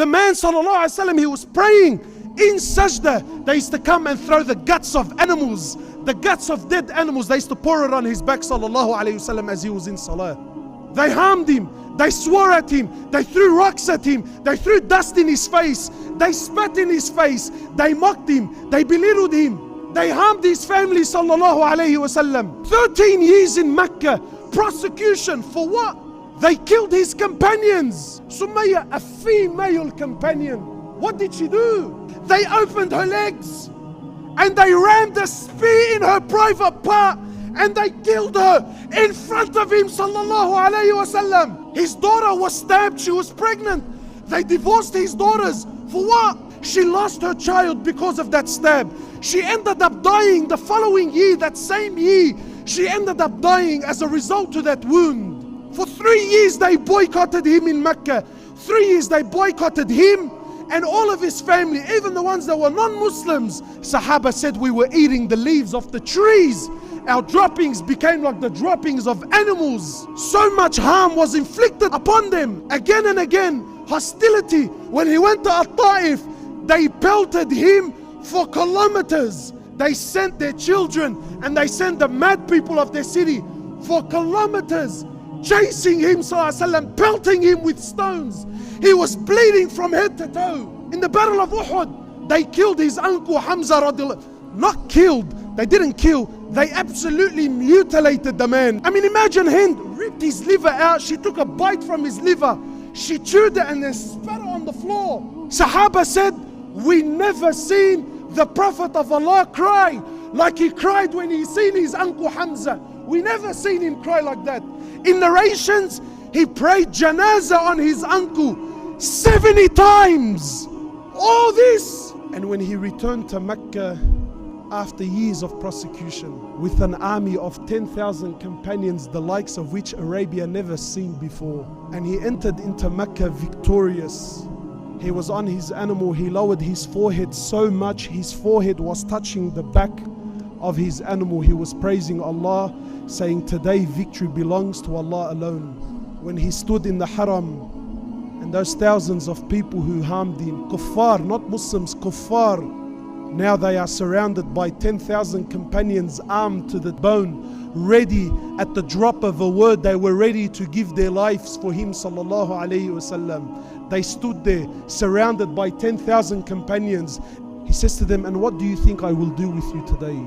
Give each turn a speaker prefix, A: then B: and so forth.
A: The man sallallahu alaihi wasallam, he was praying in sajda. They used to come and throw the guts of animals, the guts of dead animals. They used to pour it on his back sallallahu alaihi wasallam as he was in salah. They harmed him. They swore at him. They threw rocks at him. They threw dust in his face. They spat in his face. They mocked him. They belittled him. They harmed his family sallallahu alaihi wasallam. 13 years in Mecca. Prosecution for what? They killed his companions. Sumayya, a female companion. What did she do? They opened her legs and they rammed a spear in her private part and they killed her in front of him sallallahu alayhi wasallam. His daughter was stabbed. She was pregnant. They divorced his daughters. For what? She lost her child because of that stab. She ended up dying the following year, that same year. She ended up dying as a result of that wound. For 3 years they boycotted him in Mecca. 3 years they boycotted him and all of his family, even the ones that were non-Muslims. Sahaba said we were eating the leaves of the trees. Our droppings became like the droppings of animals. So much harm was inflicted upon them. Again and again, hostility. When he went to At-Ta'if, they pelted him for kilometers. They sent their children and they sent the mad people of their city for kilometers, chasing him sallallahu alaihi wasallam, pelting him with stones. He was bleeding from head to toe. In the battle of Uhud, they killed his uncle Hamza radiallahu. Not killed, they didn't kill, they absolutely mutilated the man. I mean, imagine Hind ripped his liver out. She took a bite from his liver, she chewed it and then spat it on the floor. Sahaba said, we never seen the Prophet of Allah cry like he cried when he seen his uncle Hamza. We never seen him cry like that. In narrations, he prayed janazah on his uncle 70 times. All this. And when he returned to Mecca after years of persecution with an army of 10,000 companions, the likes of which Arabia never seen before, and he entered into Mecca victorious. He was on his animal. He lowered his forehead so much his forehead was touching the back of his animal. He was praising Allah, saying, today victory belongs to Allah alone. When he stood in the haram and those thousands of people who harmed him, kuffar, not Muslims, kuffar, now they are surrounded by 10,000 companions armed to the bone, ready at the drop of a word. They were ready to give their lives for him sallallahu alayhi wasallam. They stood there surrounded by 10,000 companions. He says to them, and what do you think I will do with you today?